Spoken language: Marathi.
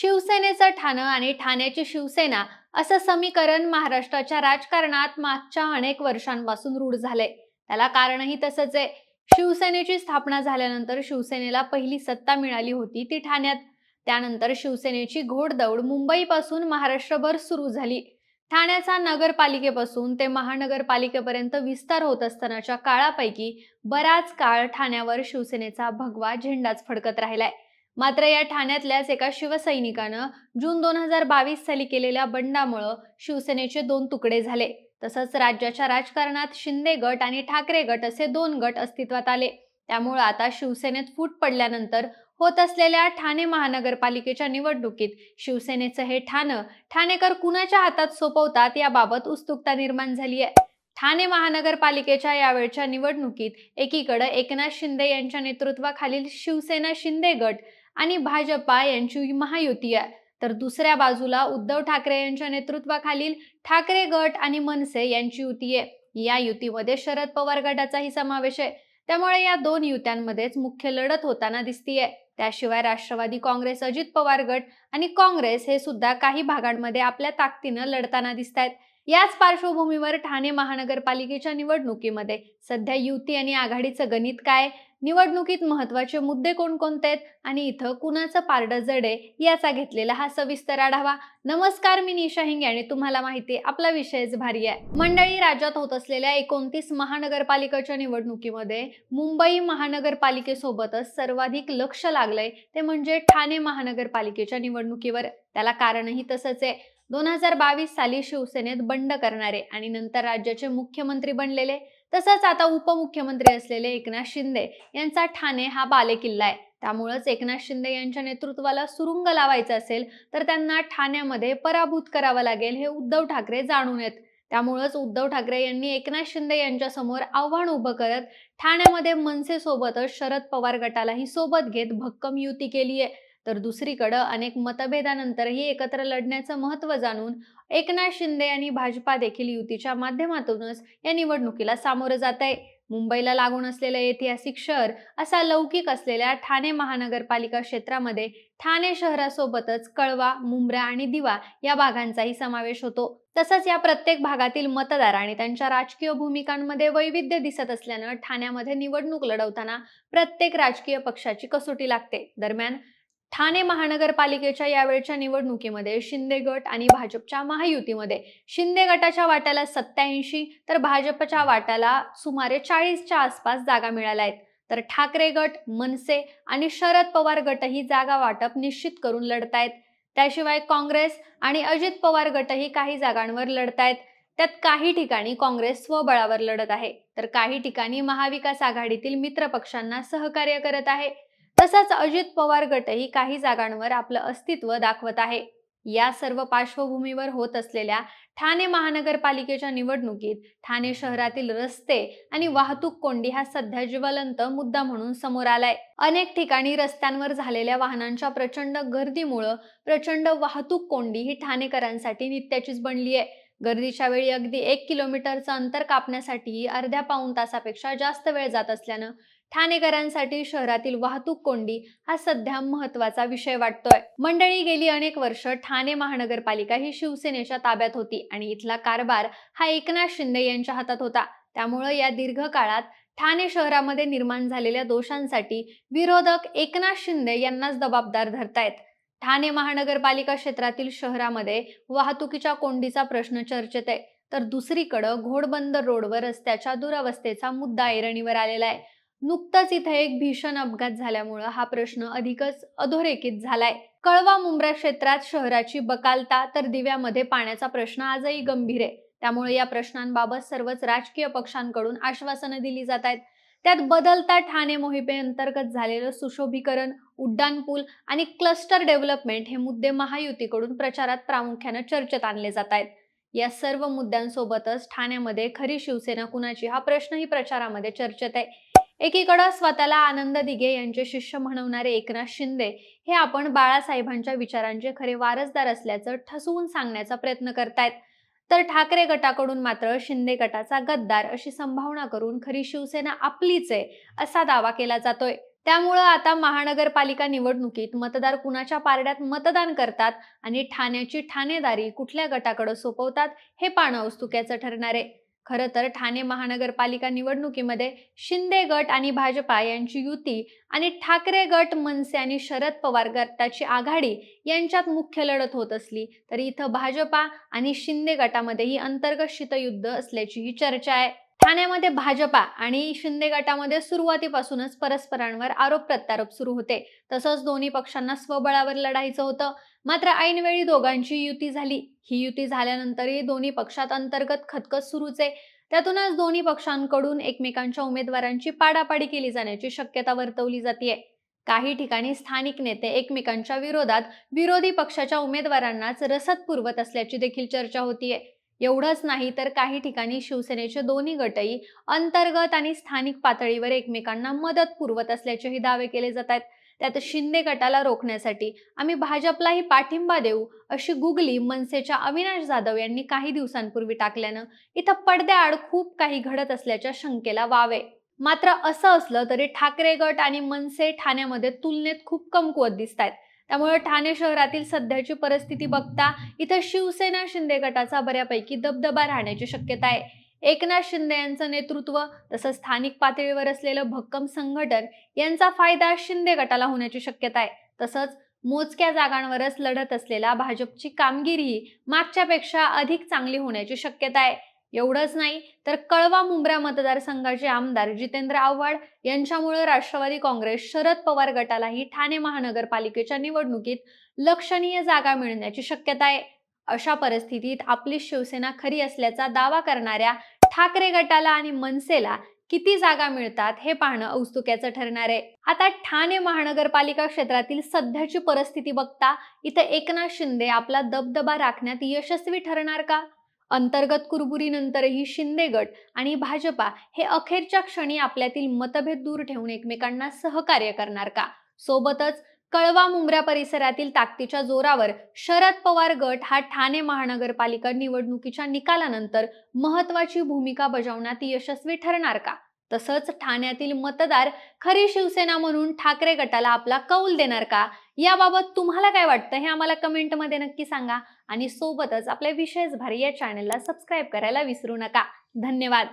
शिवसेनेचं ठाणं आणि ठाण्याची शिवसेना असं समीकरण महाराष्ट्राच्या राजकारणात मागच्या अनेक वर्षांपासून रूढ झालंय. त्याला कारणही तसंच आहे. शिवसेनेची स्थापना झाल्यानंतर शिवसेनेला पहिली सत्ता मिळाली होती ती ठाण्यात. त्यानंतर शिवसेनेची घोडदौड मुंबईपासून महाराष्ट्रभर सुरू झाली. ठाण्याचा नगरपालिकेपासून ते महानगरपालिकेपर्यंत विस्तार होत असतानाच्या काळापैकी बराच काळ ठाण्यावर शिवसेनेचा भगवा झेंडाच फडकत राहिलाय. मात्र या ठाण्यातल्याच एका शिवसैनिकानं जून 2022 साली केलेल्या बंडामुळे शिवसेनेचे दोन तुकडे झाले. तसंच राज्याच्या राजकारणात शिंदे गट आणि ठाकरे गट असे दोन गट अस्तित्वात आले. त्यामुळे आता शिवसेनेत फूट पडल्यानंतर होत असलेल्या ठाणे महानगरपालिकेच्या निवडणुकीत शिवसेनेचं हे ठाणं ठाणेकर कुणाच्या हातात सोपवतात याबाबत उत्सुकता निर्माण झाली आहे. ठाणे महानगरपालिकेच्या यावेळच्या निवडणुकीत एकीकडे एकनाथ शिंदे यांच्या नेतृत्वाखालील शिवसेना शिंदे गट आणि भाजपा यांची महायुती आहे, तर दुसऱ्या बाजूला उद्धव ठाकरे यांच्या नेतृत्वाखालील ठाकरे गट आणि मनसे यांची युती आहे. या युतीमध्ये शरद पवार गटाचाही समावेश आहे. त्यामुळे या दोन युत्यांमध्येच मुख्य लढत होताना दिसतीये. त्याशिवाय राष्ट्रवादी काँग्रेस, अजित पवार गट आणि काँग्रेस हे सुद्धा काही भागांमध्ये आपल्या ताकदीनं लढताना दिसतायत. याच पार्श्वभूमीवर ठाणे महानगरपालिकेच्या निवडणुकीमध्ये सध्या युती आणि आघाडीचं गणित काय, निवडणुकीत महत्त्वाचे मुद्दे कोणकोणते आहेत आणि इथं कुणाचं पारडं जड आहे याचा घेतलेला हा सविस्तर आढावा. नमस्कार, मी निशा हिंगे आणि तुम्हाला माहिती आहे आपला विषयच भारी आहे. मंडळी, राज्यात होत असलेल्या 29 महानगरपालिकेच्या निवडणुकीमध्ये मुंबई महानगरपालिकेसोबतच सर्वाधिक लक्ष लागलंय ते म्हणजे ठाणे महानगरपालिकेच्या निवडणुकीवर. त्याला कारणही तसंच आहे. 2022 साली शिवसेनेत बंड करणारे आणि नंतर राज्याचे मुख्यमंत्री बनलेले, तसंच आता उपमुख्यमंत्री असलेले एकनाथ शिंदे यांचा ठाणे हा बालेकिल्ला आहे. त्यामुळेच एकनाथ शिंदे यांच्या नेतृत्वाला सुरुंग लावायचं असेल तर त्यांना ठाण्यामध्ये पराभूत करावं लागेल हे उद्धव ठाकरे जाणून आहेत. त्यामुळेच उद्धव ठाकरे यांनी एकनाथ शिंदे यांच्या समोर आव्हान उभं करत ठाण्यामध्ये मनसे सोबतच शरद पवार गटालाही सोबत घेत भक्कम युती केली आहे. तर दुसरीकडे अनेक मतभेदानंतरही एकत्र लढण्याचं महत्त्व जाणून एकनाथ शिंदे आणि भाजपा देखील युतीच्या माध्यमातूनच या निवडणुकीला सामोरं जात आहे. मुंबईला लागून असलेलं ऐतिहासिक शहर असा लौकिक असलेल्या ठाणे महानगरपालिका क्षेत्रामध्ये ठाणे शहरासोबतच कळवा, मुंब्रा आणि दिवा या भागांचाही समावेश होतो. तसंच या प्रत्येक भागातील मतदार आणि त्यांच्या राजकीय भूमिकांमध्ये वैविध्य दिसत असल्यानं ठाण्यामध्ये निवडणूक लढवताना प्रत्येक राजकीय पक्षाची कसोटी लागते. दरम्यान ठाणे महानगरपालिकेच्या यावेळच्या निवडणुकीमध्ये शिंदे गट आणि भाजपच्या महायुतीमध्ये शिंदे गटाच्या वाट्याला 87 तर भाजपच्या वाट्याला सुमारे 40च्या आसपास जागा मिळाल्या आहेत. तर ठाकरे गट, मनसे आणि शरद पवार गटही जागा वाटप निश्चित करून लढतायत. त्याशिवाय काँग्रेस आणि अजित पवार गटही काही जागांवर लढतायत. त्यात काही ठिकाणी काँग्रेस स्वबळावर लढत आहे, तर काही ठिकाणी महाविकास आघाडीतील मित्र पक्षांना सहकार्य करत आहे. तसंच अजित पवार गटही काही जागांवर आपलं अस्तित्व दाखवत आहे. या सर्व पार्श्वभूमीवर होत असलेल्या ठाणे महानगरपालिकेच्या निवडणुकीत ठाणे शहरातील रस्ते आणि वाहतूक कोंडी हा सध्या ज्वलंत मुद्दा म्हणून समोर आलाय. अनेक ठिकाणी रस्त्यांवर झालेल्या वाहनांच्या प्रचंड गर्दीमुळे प्रचंड वाहतूक कोंडी ही ठाणेकरांसाठी नित्याचीच बनली आहे. गर्दीच्या वेळी अगदी 1 किलोमीटरचं अंतर कापण्यासाठी अर्ध्या पाऊण तासापेक्षा जास्त वेळ जात असल्यानं ठाणेकरांसाठी शहरातील वाहतूक कोंडी हा सध्या महत्त्वाचा विषय वाटतोय. मंडळी, गेली अनेक वर्ष ठाणे महानगरपालिका ही शिवसेनेच्या ताब्यात होती आणि इथला कारभार हा एकनाथ शिंदे यांच्या हातात होता. त्यामुळे या दीर्घ काळात ठाणे शहरामध्ये निर्माण झालेल्या दोषांसाठी विरोधक एकनाथ शिंदे यांनाच जबाबदार धरतायत. ठाणे महानगरपालिका क्षेत्रातील शहरामध्ये वाहतुकीच्या कोंडीचा प्रश्न चर्चेत आहे, तर दुसरीकडे घोडबंदर रोडवर रस्त्याच्या दुरवस्थेचा मुद्दा ऐरणीवर आलेला आहे. नुकताच इथे एक भीषण अपघात झाल्यामुळे हा प्रश्न अधिकच अधोरेखित झालाय. कळवा मुंब्रा क्षेत्रात शहराची बकालता तर दिव्यामध्ये पाण्याचा प्रश्न आजही गंभीर आहे. त्यामुळे या प्रश्नांबाबत सर्वच राजकीय पक्षांकडून आश्वासनं दिली जात आहेत. त्यात बदलता ठाणे मोहिमेअंतर्गत झालेलं सुशोभीकरण, उड्डाणपूल आणि क्लस्टर डेव्हलपमेंट हे मुद्दे महायुतीकडून प्रचारात प्रामुख्याने चर्चेत आणले जात आहेत. या सर्व मुद्द्यांसोबतच ठाण्यामध्ये खरी शिवसेना कुणाची हा प्रश्नही प्रचारामध्ये चर्चेत आहे. एकीकडे स्वतःला आनंद दिघे यांचे शिष्य म्हणवणारे एकनाथ शिंदे हे आपण बाळासाहेबांच्या विचारांचे खरे वारसदार असल्याचं ठसवून सांगण्याचा प्रयत्न करतायत, तर ठाकरे गटाकडून मात्र शिंदे गटाचा गद्दार अशी संभावना करून खरी शिवसेना आपलीच आहे असा दावा केला जातोय. त्यामुळं आता महानगरपालिका निवडणुकीत मतदार कुणाच्या पारड्यात मतदान करतात आणि ठाण्याची ठाणेदारी कुठल्या गटाकडे सोपवतात हे पाहणं औत्सुक्याचं ठरणार आहे. खरं तर ठाणे महानगरपालिका निवडणुकीमध्ये शिंदे गट आणि भाजपा यांची युती आणि ठाकरे गट, मनसे आणि शरद पवार गटाची आघाडी यांच्यात मुख्य लढत होत असली तरी इथं भाजपा आणि शिंदे गटामध्येही अंतर्गत शीतयुद्ध असल्याचीही चर्चा आहे. ठाण्यामध्ये भाजपा आणि शिंदे गटामध्ये सुरुवातीपासूनच परस्परांवर आरोप प्रत्यारोप सुरू होते. तसंच दोन्ही पक्षांना स्वबळावर लढायचं होतं. मात्र ऐनवेळी दोघांची युती झाली. ही युती झाल्यानंतरही दोन्ही पक्षात अंतर्गत खतखत सुरूच आहे. त्यातूनच दोन्ही पक्षांकडून एकमेकांच्या उमेदवारांची पाडापाडी केली जाण्याची शक्यता वर्तवली जाते. काही ठिकाणी स्थानिक नेते एकमेकांच्या विरोधात विरोधी पक्षाच्या उमेदवारांनाच रसद पुरवत असल्याची देखील चर्चा होतीये. एवढंच नाही तर काही ठिकाणी शिवसेनेचे दोन्ही गटही अंतर्गत आणि स्थानिक पातळीवर एकमेकांना मदत पुरवत असल्याचेही दावे केले जात आहेत. त्यात शिंदे गटाला रोखण्यासाठी आम्ही भाजपलाही पाठिंबा देऊ अशी गुगली मनसेच्या अविनाश जाधव यांनी काही दिवसांपूर्वी टाकल्यानं इथं पडद्याआड खूप काही घडत असल्याच्या शंकेला वाव आहे. मात्र असं असलं तरी ठाकरे गट आणि मनसे ठाण्यामध्ये तुलनेत खूप कमकुवत दिसतायत. त्यामुळे ठाणे शहरातील सध्याची परिस्थिती बघता इथं शिवसेना शिंदे गटाचा बऱ्यापैकी दबदबा राहण्याची शक्यता आहे. एकनाथ शिंदे यांचं नेतृत्व तसंच स्थानिक पातळीवर असलेलं भक्कम संघटन यांचा फायदा शिंदे गटाला होण्याची शक्यता आहे. तसंच मोजक्या जागांवरच लढत असलेल्या भाजपची कामगिरीही मागच्यापेक्षा अधिक चांगली होण्याची शक्यता आहे. एवढंच नाही तर कळवा मुंब्रा मतदारसंघाचे आमदार जितेंद्र आव्हाड यांच्यामुळे राष्ट्रवादी काँग्रेस शरद पवार गटालाही ठाणे महानगरपालिकेच्या निवडणुकीत लक्षणीय जागा मिळण्याची शक्यता आहे. अशा परिस्थितीत आपली शिवसेना खरी असल्याचा दावा करणाऱ्या ठाकरे गटाला आणि मनसेला किती जागा मिळतात हे पाहणं औत्सुक्याचं ठरणार आहे. आता ठाणे महानगरपालिका क्षेत्रातील सध्याची परिस्थिती बघता इथं एकनाथ शिंदे आपला दबदबा राखण्यात यशस्वी ठरणार का? अंतर्गत कुरबुरीनंतरही शिंदे गट आणि भाजपा हे अखेरच्या क्षणी आपल्यातील मतभेद दूर ठेवून एकमेकांना सहकार्य करणार का? सोबतच कळवा मुंब्रा परिसरातील ताकदीच्या जोरावर शरद पवार गट हा ठाणे महानगरपालिका निवडणुकीच्या निकालानंतर महत्वाची भूमिका बजावण्यात यशस्वी ठरणार का? तसंच ठाण्यातील मतदार खरी शिवसेना म्हणून ठाकरे गटाला आपला कौल देणार का? याबाबत तुम्हाला काय वाटतं हे आम्हाला कमेंटमध्ये नक्की सांगा आणि सोबतच आपल्या विशेष भारी या चॅनलला सबस्क्राईब करायला विसरू नका. धन्यवाद.